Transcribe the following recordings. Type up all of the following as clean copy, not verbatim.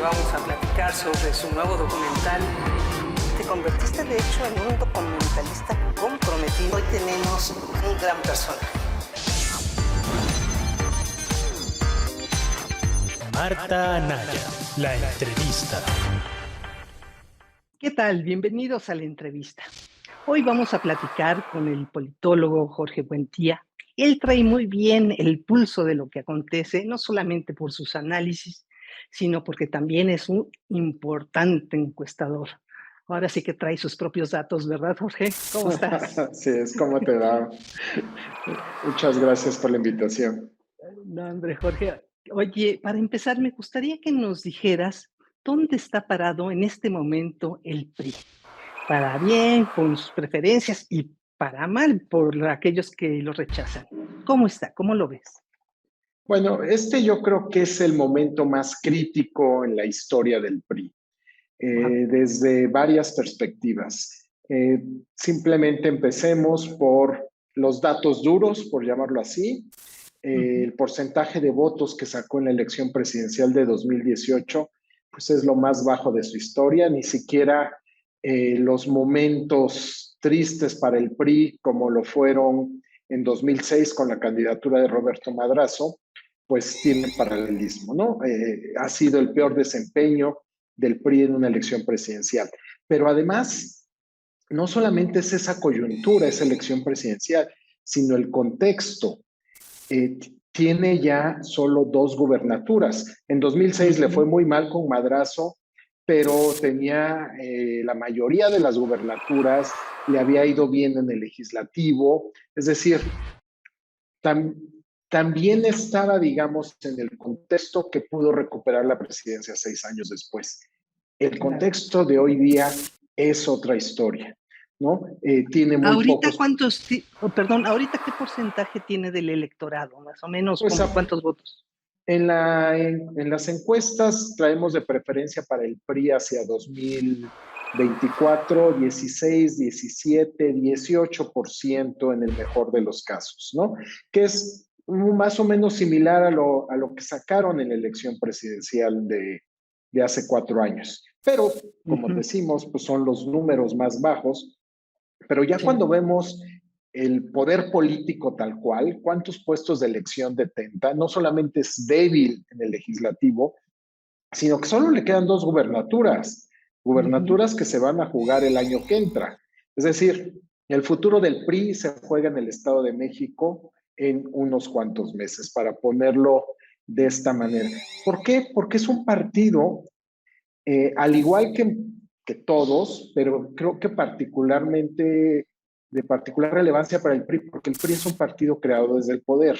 vamos a platicar sobre su nuevo documental. Te convertiste de hecho en un documentalista comprometido. Hoy tenemos un gran personaje. Marta Anaya, la entrevista. ¿Qué tal? Bienvenidos a la entrevista. Hoy vamos a platicar con el politólogo Jorge Buendía. Él trae muy bien el pulso de lo que acontece, no solamente por sus análisis, sino porque también es un importante encuestador. Ahora sí que trae sus propios datos, ¿verdad, Jorge? ¿Cómo estás? Sí, es como te va. Muchas gracias por la invitación. No, hombre, Jorge. Oye, para empezar, me gustaría que nos dijeras dónde está parado en este momento el PRI. Para bien, con sus preferencias, y para mal, por aquellos que lo rechazan. ¿Cómo está? ¿Cómo lo ves? Bueno, yo creo que es el momento más crítico en la historia del PRI, desde varias perspectivas. Simplemente empecemos por los datos duros, por llamarlo así. El porcentaje de votos que sacó en la elección presidencial de 2018, pues es lo más bajo de su historia. Ni siquiera los momentos tristes para el PRI, como lo fueron en 2006 con la candidatura de Roberto Madrazo, pues tienen paralelismo, ¿no? Ha sido el peor desempeño del PRI en una elección presidencial. Pero además, no solamente es esa coyuntura, esa elección presidencial, sino el contexto. Tiene ya solo 2 gubernaturas. En 2006 le fue muy mal con Madrazo, pero tenía la mayoría de las gubernaturas, le había ido bien en el legislativo, es decir, también estaba, digamos, en el contexto que pudo recuperar la presidencia 6 años después. El contexto de hoy día es otra historia, ¿no? Tiene muy Ahorita, pocos... ¿ahorita qué porcentaje tiene del electorado? Más o menos, Pues ¿cuántos votos? En las encuestas traemos de preferencia para el PRI hacia 2024, 16, 17, 18% en el mejor de los casos, ¿no? Que es más o menos similar a lo que sacaron en la elección presidencial de hace 4 años. Pero, como decimos, pues son los números más bajos. Pero ya cuando vemos el poder político tal cual, cuántos puestos de elección detenta, no solamente es débil en el legislativo, sino que solo le quedan 2 gubernaturas que se van a jugar el año que entra. Es decir, el futuro del PRI se juega en el Estado de México en unos cuantos meses, para ponerlo de esta manera. ¿Por qué? Porque es un partido, al igual que todos, pero creo que particularmente de particular relevancia para el PRI, porque el PRI es un partido creado desde el poder.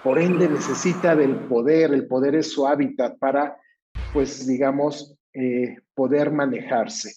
Por ende, necesita del poder. El poder es su hábitat para, pues, digamos, poder manejarse.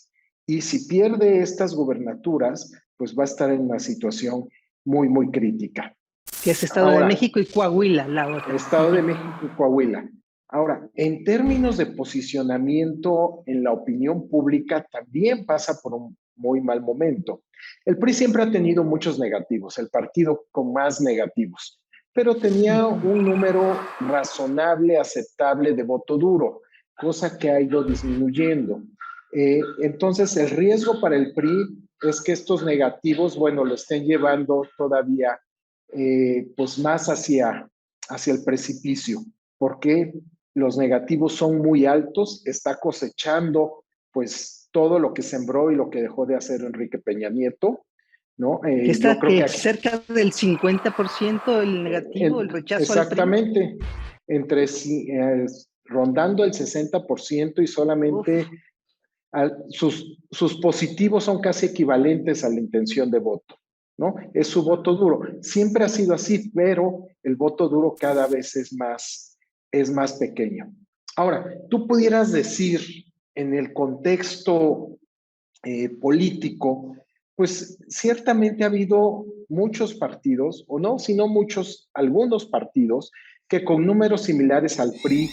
Y si pierde estas gubernaturas, pues va a estar en una situación muy, muy crítica. Que es Estado de México y Coahuila, la otra. Estado de México y Coahuila. Ahora, en términos de posicionamiento en la opinión pública, también pasa por un muy mal momento. El PRI siempre ha tenido muchos negativos, el partido con más negativos, pero tenía un número razonable, aceptable de voto duro, cosa que ha ido disminuyendo. Entonces, el riesgo para el PRI es que estos negativos, bueno, lo estén llevando todavía pues más hacia el precipicio, porque los negativos son muy altos, está cosechando pues todo lo que sembró y lo que dejó de hacer Enrique Peña Nieto, ¿no? Que está yo creo que cerca del 50% el negativo, el rechazo exactamente, al PRI. Entre rondando el 60% y solamente sus positivos son casi equivalentes a la intención de voto, ¿no? Es su voto duro. Siempre ha sido así, pero el voto duro cada vez es más pequeño. Ahora, tú pudieras decir en el contexto político, pues ciertamente ha habido muchos partidos, o no, sino muchos, algunos partidos, que con números similares al PRI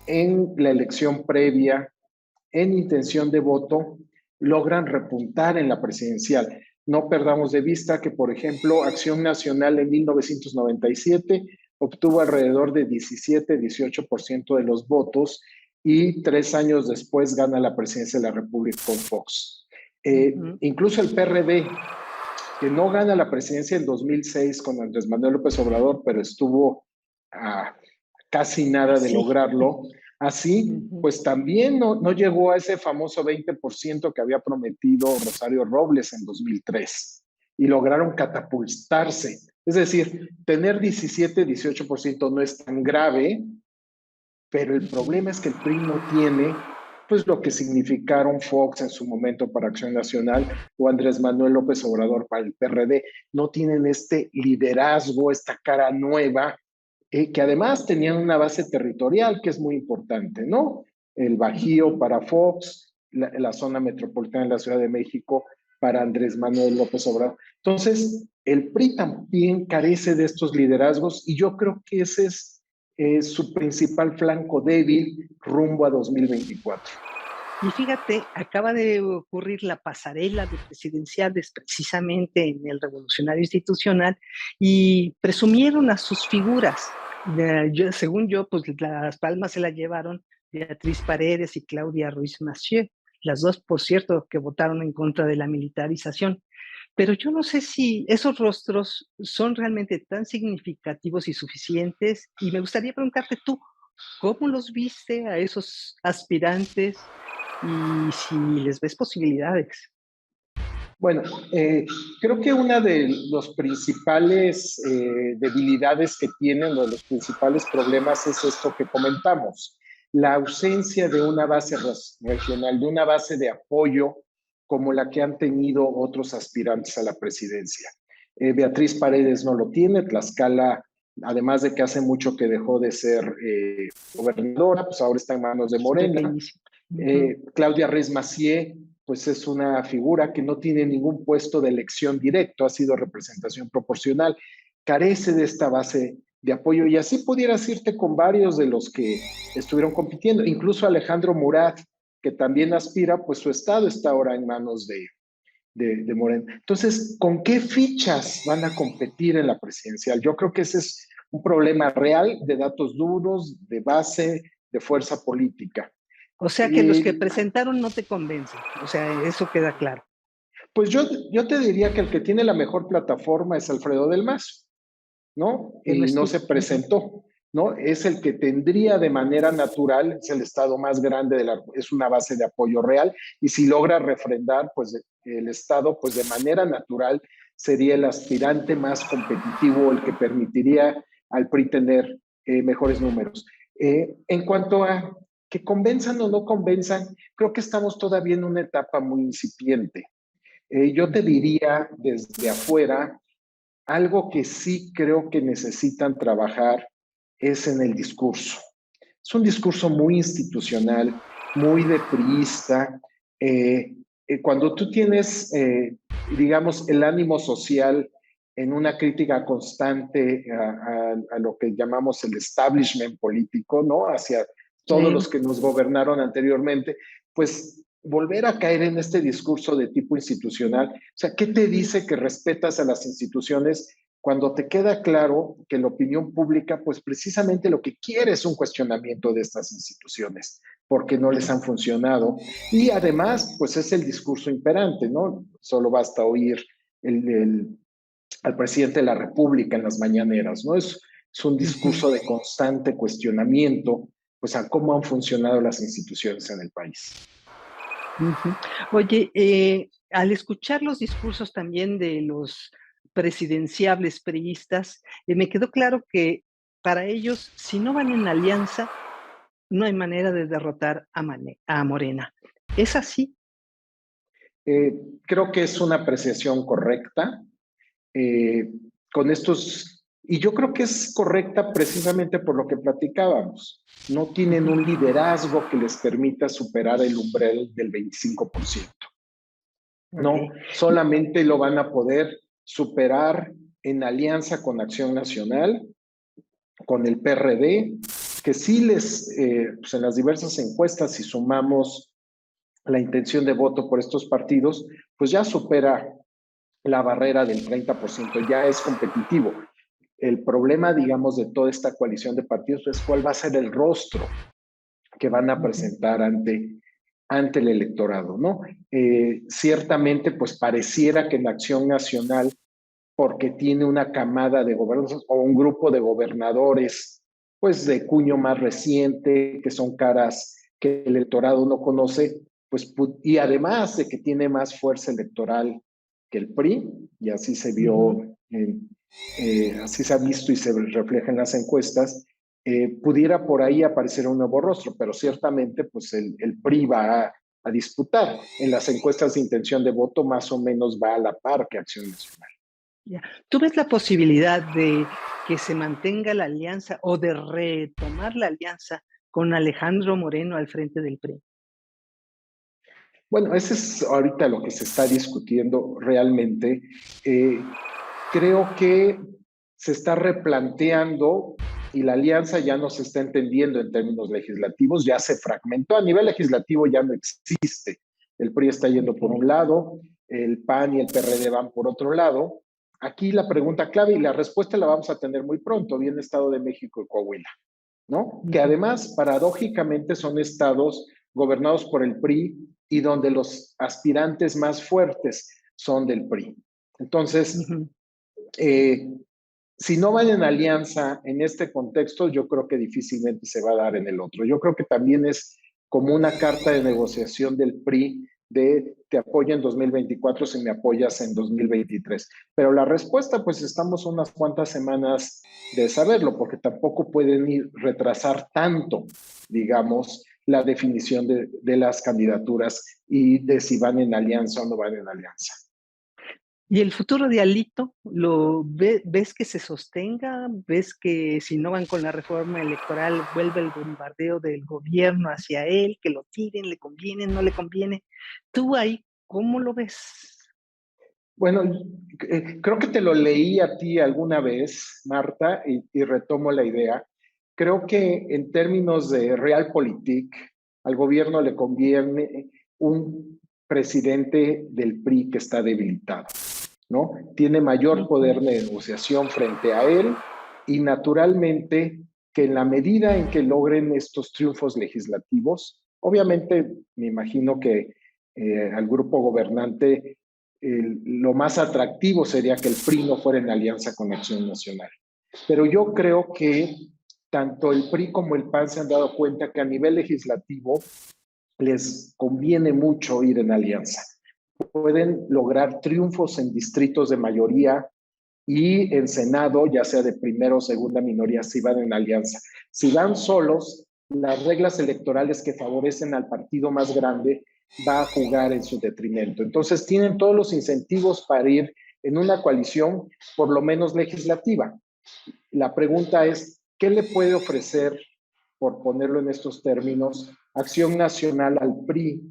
en la elección previa, en intención de voto, logran repuntar en la presidencial. No perdamos de vista que, por ejemplo, Acción Nacional en 1997 obtuvo alrededor de 17-18% de los votos y 3 años después gana la presidencia de la República con Fox. Incluso el PRD, que no gana la presidencia en 2006 con Andrés Manuel López Obrador, pero estuvo a casi nada de lograrlo, así, pues también no llegó a ese famoso 20% que había prometido Rosario Robles en 2003 y lograron catapultarse. Es decir, tener 17, 18% no es tan grave, pero el problema es que el PRI no tiene pues lo que significaron Fox en su momento para Acción Nacional o Andrés Manuel López Obrador para el PRD. No tienen este liderazgo, esta cara nueva, que además tenían una base territorial que es muy importante, ¿no? El Bajío para Fox, la zona metropolitana de la Ciudad de México para Andrés Manuel López Obrador. Entonces, el PRI también carece de estos liderazgos y yo creo que ese es su principal flanco débil rumbo a 2024. Y fíjate, acaba de ocurrir la pasarela de presidenciales precisamente en el Revolucionario Institucional y presumieron a sus figuras. Según yo, pues las palmas se las llevaron Beatriz Paredes y Claudia Ruiz Massieu, las dos, por cierto, que votaron en contra de la militarización. Pero yo no sé si esos rostros son realmente tan significativos y suficientes, y me gustaría preguntarte tú, ¿cómo los viste a esos aspirantes y si les ves posibilidades? Bueno, creo que una de los principales debilidades que tienen, o de los principales problemas, es esto que comentamos, la ausencia de una base regional, de una base de apoyo como la que han tenido otros aspirantes a la presidencia. Beatriz Paredes no lo tiene, Tlaxcala, además de que hace mucho que dejó de ser gobernadora, pues ahora está en manos de Morena. Claudia Ruiz Massieu, pues es una figura que no tiene ningún puesto de elección directo, ha sido representación proporcional, carece de esta base de apoyo, y así pudieras irte con varios de los que estuvieron compitiendo, incluso Alejandro Murat, que también aspira, pues su estado está ahora en manos de Morena. Entonces, ¿con qué fichas van a competir en la presidencial? Yo creo que ese es un problema real de datos duros, de base, de fuerza política. O sea que los que presentaron no te convencen, o sea, eso queda claro. Pues yo te diría que el que tiene la mejor plataforma es Alfredo del Mazo, ¿no? Y no se presentó, ¿no? Es el que tendría de manera natural, es el estado más grande, es una base de apoyo real, y si logra refrendar, pues el estado, pues de manera natural sería el aspirante más competitivo, el que permitiría al PRI tener mejores números. En cuanto a que convenzan o no convenzan, creo que estamos todavía en una etapa muy incipiente. Yo te diría desde afuera, algo que sí creo que necesitan trabajar es en el discurso. Es un discurso muy institucional, muy de priista. Cuando tú tienes, digamos, el ánimo social en una crítica constante a lo que llamamos el establishment político, ¿no? Hacia todos los que nos gobernaron anteriormente, pues volver a caer en este discurso de tipo institucional. O sea, ¿qué te dice que respetas a las instituciones cuando te queda claro que la opinión pública, pues precisamente lo que quiere es un cuestionamiento de estas instituciones, porque no les han funcionado? Y además, pues es el discurso imperante, ¿no? Solo basta oír al presidente de la República en las mañaneras, ¿no? Es un discurso de constante cuestionamiento, pues a cómo han funcionado las instituciones en el país. Oye, al escuchar los discursos también de los presidenciables priistas, me quedó claro que para ellos, si no van en alianza, no hay manera de derrotar a Morena. ¿Es así? Creo que es una apreciación correcta. Con estos, y yo creo que es correcta precisamente por lo que platicábamos. No tienen un liderazgo que les permita superar el umbral del 25%. No, solamente lo van a poder superar en alianza con Acción Nacional, con el PRD, que sí pues en las diversas encuestas, si sumamos la intención de voto por estos partidos, pues ya supera la barrera del 30%, ya es competitivo. El problema, digamos, de toda esta coalición de partidos es cuál va a ser el rostro que van a presentar ante el electorado, ¿no? Ciertamente, pues pareciera que en Acción Nacional, porque tiene una camada de gobernadores o un grupo de gobernadores, pues de cuño más reciente, que son caras que el electorado no conoce, pues, y además de que tiene más fuerza electoral que el PRI, y así se vio, así se ha visto y se refleja en las encuestas, pudiera por ahí aparecer un nuevo rostro, pero ciertamente pues el PRI va a disputar. En las encuestas de intención de voto más o menos va a la par que Acción Nacional. Ya. ¿Tú ves la posibilidad de que se mantenga la alianza o de retomar la alianza con Alejandro Moreno al frente del PRI? Bueno, ese es ahorita lo que se está discutiendo realmente. Creo que se está replanteando y la alianza ya no se está entendiendo en términos legislativos, ya se fragmentó. A nivel legislativo ya no existe. El PRI está yendo por un lado, el PAN y el PRD van por otro lado. Aquí la pregunta clave y la respuesta la vamos a tener muy pronto, viene Estado de México y Coahuila, ¿no? Que además, paradójicamente, son estados gobernados por el PRI y donde los aspirantes más fuertes son del PRI. Entonces, si no van en alianza en este contexto, yo creo que difícilmente se va a dar en el otro. Yo creo que también es como una carta de negociación del PRI de te apoyo en 2024 si me apoyas en 2023. Pero la respuesta, pues estamos unas cuantas semanas de saberlo, porque tampoco pueden retrasar tanto, digamos, la definición de las candidaturas y de si van en alianza o no van en alianza. ¿Y el futuro de Alito, ves que se sostenga? ¿Ves que si no van con la reforma electoral vuelve el bombardeo del gobierno hacia él, que lo tiren, le conviene, no le conviene? ¿Tú ahí cómo lo ves? Bueno, creo que te lo leí a ti alguna vez, Marta, y retomo la idea. Creo que en términos de realpolitik, al gobierno le conviene un presidente del PRI que está debilitado, ¿no? Tiene mayor poder de negociación frente a él y naturalmente que en la medida en que logren estos triunfos legislativos, obviamente me imagino que al grupo gobernante lo más atractivo sería que el PRI no fuera en alianza con Acción Nacional. Pero yo creo que tanto el PRI como el PAN se han dado cuenta que a nivel legislativo les conviene mucho ir en alianza. Pueden lograr triunfos en distritos de mayoría y en Senado, ya sea de primera o segunda minoría, si van en alianza. Si van solos, las reglas electorales que favorecen al partido más grande va a jugar en su detrimento. Entonces tienen todos los incentivos para ir en una coalición, por lo menos legislativa. La pregunta es, ¿qué le puede ofrecer, por ponerlo en estos términos, Acción Nacional al PRI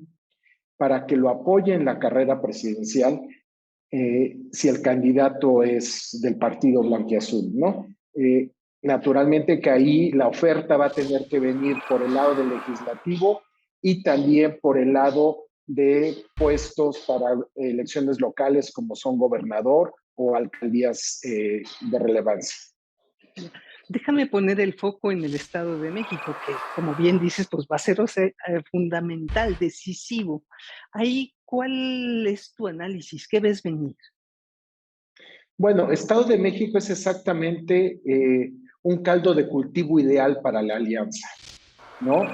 para que lo apoye en la carrera presidencial si el candidato es del partido blanquiazul, ¿no? Naturalmente que ahí la oferta va a tener que venir por el lado del legislativo y también por el lado de puestos para elecciones locales como son gobernador o alcaldías de relevancia. Déjame poner el foco en el Estado de México, que como bien dices, pues va a ser fundamental, decisivo. Ahí, ¿cuál es tu análisis? ¿Qué ves venir? Bueno, Estado de México es exactamente un caldo de cultivo ideal para la alianza, ¿no?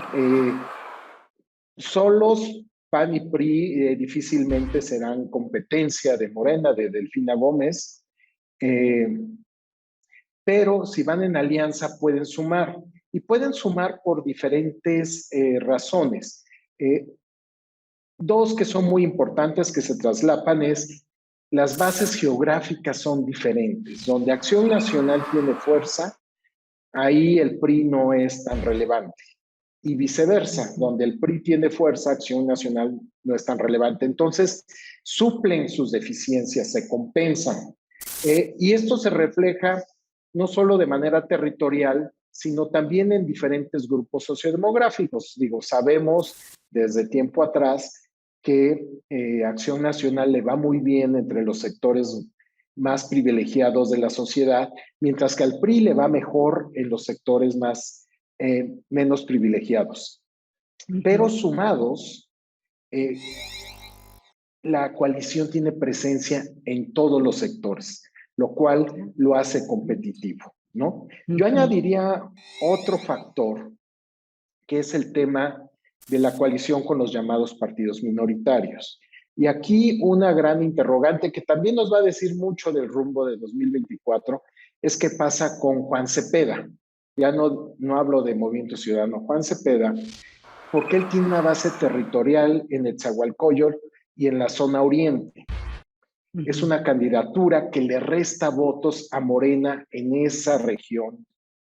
Solos, PAN y PRI difícilmente serán competencia de Morena, de Delfina Gómez, pero si van en alianza pueden sumar, y pueden sumar por diferentes razones. Dos que son muy importantes que se traslapan es las bases geográficas son diferentes. Donde Acción Nacional tiene fuerza, ahí el PRI no es tan relevante. Y viceversa, donde el PRI tiene fuerza, Acción Nacional no es tan relevante. Entonces, suplen sus deficiencias, se compensan. Y esto se refleja no solo de manera territorial, sino también en diferentes grupos sociodemográficos. Digo, sabemos desde tiempo atrás que Acción Nacional le va muy bien entre los sectores más privilegiados de la sociedad, mientras que al PRI le va mejor en los sectores menos privilegiados. pero Ujú. sumados, eh, la coalición tiene presencia en todos los sectores, lo cual lo hace competitivo, ¿no? Yo Ujú. añadiría otro factor, que es el tema de la coalición con los llamados partidos minoritarios. Y aquí una gran interrogante que también nos va a decir mucho del rumbo de 2024 es qué pasa con Juan Cepeda. Ya no hablo de Movimiento Ciudadano, Juan Cepeda, porque él tiene una base territorial en Netzahualcóyotl y en la zona oriente. Es Ujú. una candidatura que le resta votos a Morena en esa región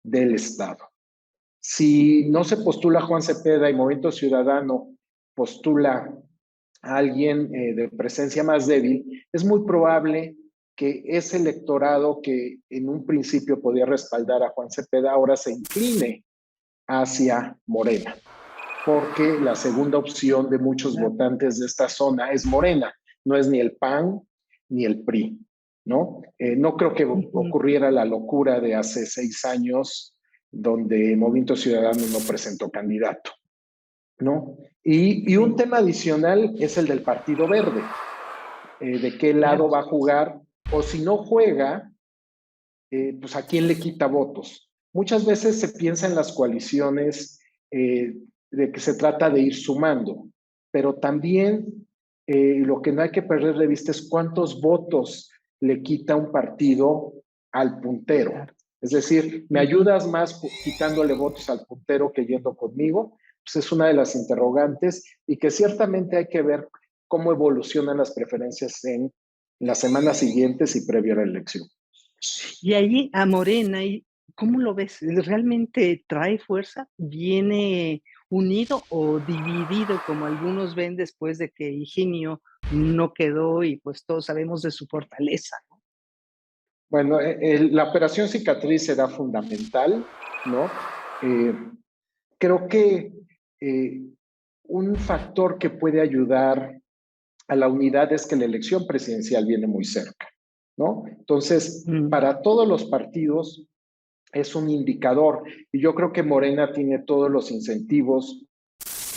del estado. Si no se postula Juan Cepeda y Movimiento Ciudadano postula a alguien de presencia más débil, es muy probable que ese electorado que en un principio podía respaldar a Juan Cepeda ahora se incline hacia Morena, porque la segunda opción de muchos Claro. votantes de esta zona es Morena, no es ni el PAN ni el PRI, ¿no? No creo que Ujú. ocurriera la locura de hace 6 años donde Movimiento Ciudadano no presentó candidato, ¿no? Y un Sí, tema adicional es el del Partido Verde, de qué claro. lado va a jugar, o si no juega, pues a quién le quita votos. Muchas veces se piensa en las coaliciones de que se trata de ir sumando, pero también lo que no hay que perder de vista es cuántos votos le quita un partido al puntero. Claro. Es decir, ¿me Ujú. ayudas más quitándole votos al puntero que yendo conmigo? Pues es una de las interrogantes y que ciertamente hay que ver cómo evolucionan las preferencias en las semanas siguientes y previo a la elección. Y allí a Morena, ¿y cómo lo ves? ¿Realmente trae fuerza? ¿Viene unido o dividido, como algunos ven después de que Higinio no quedó y pues todos sabemos de su fortaleza? Bueno, la operación cicatriz será fundamental, ¿no? Eh, creo que eh, un factor que puede ayudar a la unidad es que la elección presidencial viene muy cerca, ¿no? Entonces, Mm. para todos los partidos es un indicador y yo creo que Morena tiene todos los incentivos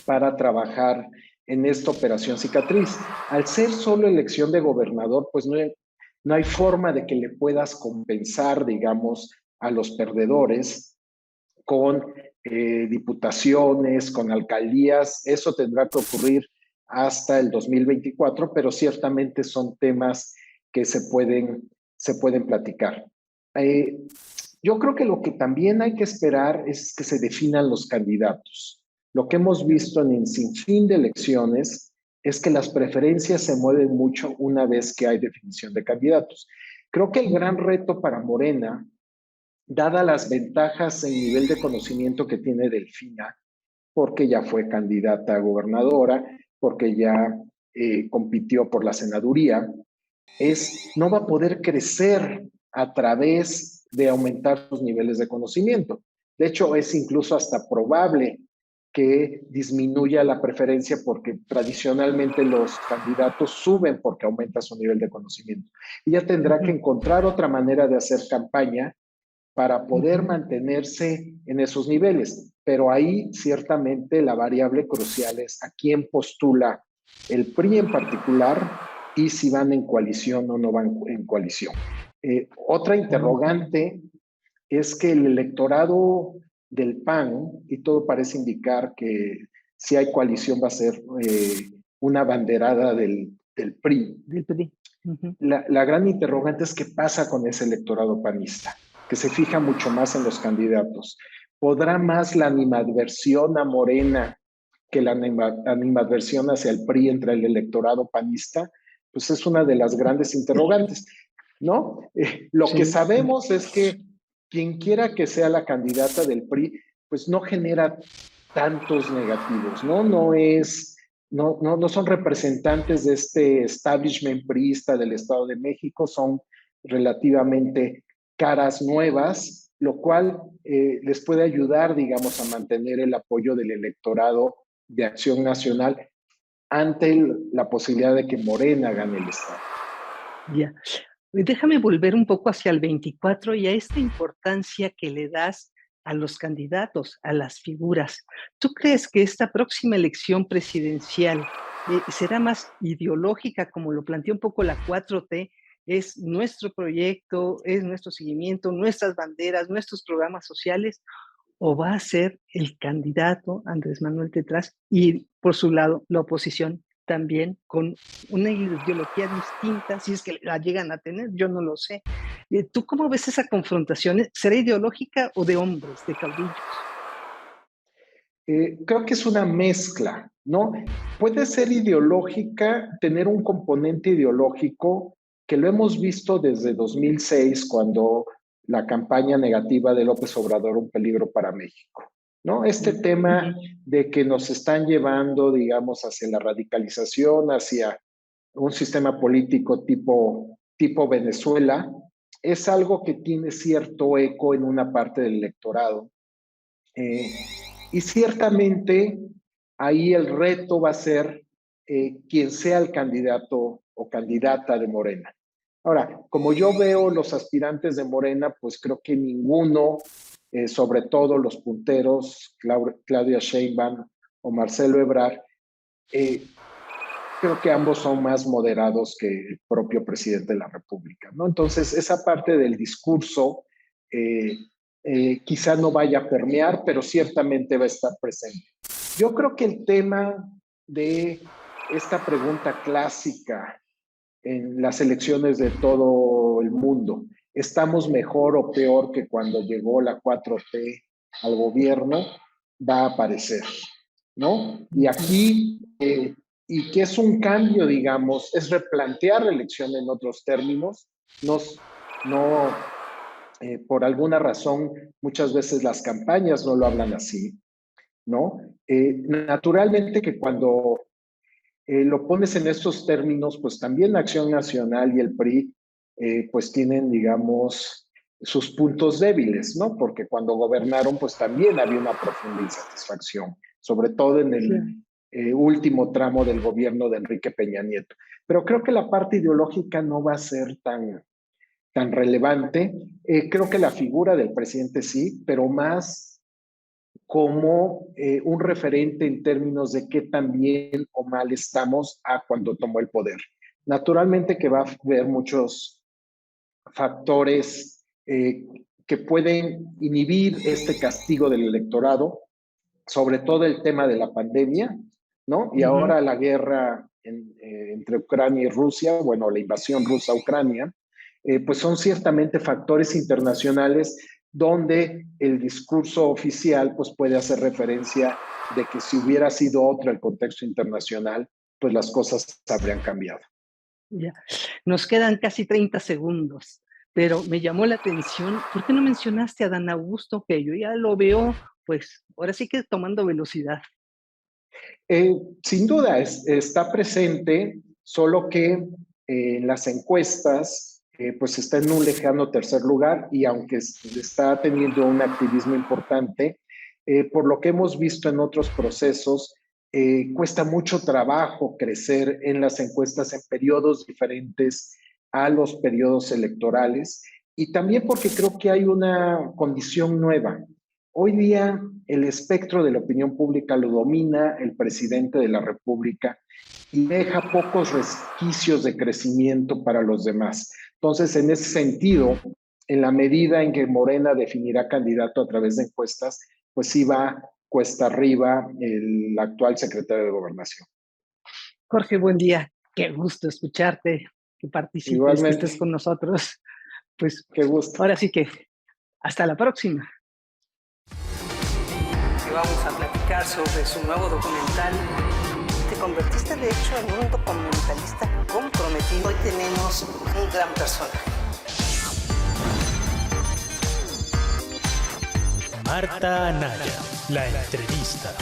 para trabajar en esta operación cicatriz. Al ser solo elección de gobernador, pues no hay forma de que le puedas compensar, digamos, a los perdedores con diputaciones, con alcaldías. Eso tendrá que ocurrir hasta el 2024, pero ciertamente son temas que se pueden platicar. Eh, yo creo que lo que también hay que esperar es que se definan los candidatos. Lo que hemos visto en el sinfín de elecciones es que las preferencias se mueven mucho una vez que hay definición de candidatos. Creo que el gran Ujú. reto para Morena, dada las ventajas en nivel de conocimiento que tiene Delfina, porque ya fue candidata a gobernadora, porque ya compitió por la senaduría, no va a poder crecer a través de aumentar sus niveles de conocimiento. De hecho, es incluso hasta probable que disminuya la preferencia porque tradicionalmente los candidatos suben porque aumenta su nivel de conocimiento. Ella tendrá que Ujú. encontrar otra manera de hacer campaña para poder Ujú. mantenerse en esos niveles. Pero ahí ciertamente la variable crucial es a quién postula el PRI en particular y si van en coalición o no van en coalición. Otra Ujú. interrogante es que el electorado del PAN, y todo parece indicar que si hay coalición va a ser una banderada del PRI, Del PRI. Ujú. la gran interrogante es qué pasa con ese electorado panista, que se fija mucho más en los candidatos. ¿Podrá más la animadversión a Morena que la animadversión hacia el PRI entre el electorado panista? Pues es una de las grandes interrogantes, ¿no? Lo que Sí, sí. sabemos es que quien quiera que sea la candidata del PRI, pues no genera tantos negativos, ¿no? No son representantes de este establishment priista del Estado de México, son relativamente caras nuevas, lo cual les puede ayudar, digamos, a mantener el apoyo del electorado de Acción Nacional ante la posibilidad de que Morena gane el Estado. Ya. Déjame volver un poco hacia el 24 y a esta importancia que le das a los candidatos, a las figuras. ¿Tú crees que esta próxima elección presidencial será más ideológica, como lo planteó un poco la 4T? ¿Es nuestro proyecto, es nuestro seguimiento, nuestras banderas, nuestros programas sociales? ¿O va a ser el candidato Andrés Manuel Tetraz y, por su lado, la oposición también con una ideología distinta, si es que la llegan a tener? Yo no lo sé. ¿Tú cómo ves esa confrontación? ¿Será ideológica o de hombres, de caudillos? Creo que es una mezcla, ¿no? Puede ser ideológica, tener un componente ideológico que lo hemos visto desde 2006, cuando la campaña negativa de López Obrador, un peligro para México, ¿no? Este tema de que nos están llevando, digamos, hacia la radicalización, hacia un sistema político tipo Venezuela, es algo que tiene cierto eco en una parte del electorado. Y ciertamente ahí el reto va a ser quien sea el candidato o candidata de Morena. Ahora, como yo veo los aspirantes de Morena, pues creo que ninguno, sobre todo los punteros, Claudia Sheinbaum o Marcelo Ebrard, creo que ambos son más moderados que el propio presidente de la República, ¿no? Entonces, esa parte del discurso quizá no vaya a permear, pero ciertamente va a estar presente. Yo creo que el tema de esta pregunta clásica en las elecciones de todo el mundo, ¿estamos mejor o peor que cuando llegó la 4T al gobierno? Va a aparecer, ¿no? Y aquí, y que es un cambio, digamos, es replantear la elección en otros términos, por alguna razón, muchas veces las campañas no lo hablan así, ¿no? Naturalmente que cuando lo pones en estos términos, pues también Acción Nacional y el PRI, pues tienen, digamos, sus puntos débiles, ¿no? Porque cuando gobernaron, pues también había una profunda insatisfacción, sobre todo en el último tramo del gobierno de Enrique Peña Nieto. Pero creo que la parte ideológica no va a ser tan relevante. Creo que la figura del presidente sí, pero más como un referente en términos de qué tan bien o mal estamos a cuando tomó el poder. Naturalmente que va a haber muchos factores que pueden inhibir este castigo del electorado, sobre todo el tema de la pandemia, ¿no? Y ahora la guerra entre Ucrania y Rusia, bueno, la invasión rusa a Ucrania, pues son ciertamente factores internacionales donde el discurso oficial pues puede hacer referencia de que si hubiera sido otro el contexto internacional, pues las cosas habrían cambiado. Ya. Nos quedan casi 30 segundos, pero me llamó la atención, ¿por qué no mencionaste a Dan Augusto? Que yo ya lo veo, pues ahora sí que tomando velocidad. Sin duda está presente, solo que en las encuestas pues está en un lejano tercer lugar, y aunque está teniendo un activismo importante, por lo que hemos visto en otros procesos, cuesta mucho trabajo crecer en las encuestas en periodos diferentes a los periodos electorales, y también porque creo que hay una condición nueva. Hoy día el espectro de la opinión pública lo domina el presidente de la República y deja pocos resquicios de crecimiento para los demás. Entonces, en ese sentido, en la medida en que Morena definirá candidato a través de encuestas, pues sí va cuesta arriba el actual secretario de Gobernación. Jorge, buen día. Qué gusto escucharte, que participes, igualmente, que estés con nosotros. Pues qué gusto. Ahora sí que hasta la próxima. Que vamos a platicar sobre su nuevo documental. Te convertiste de hecho en un documentalista comprometido. Hoy tenemos un gran personaje. Marta Anaya, la entrevista.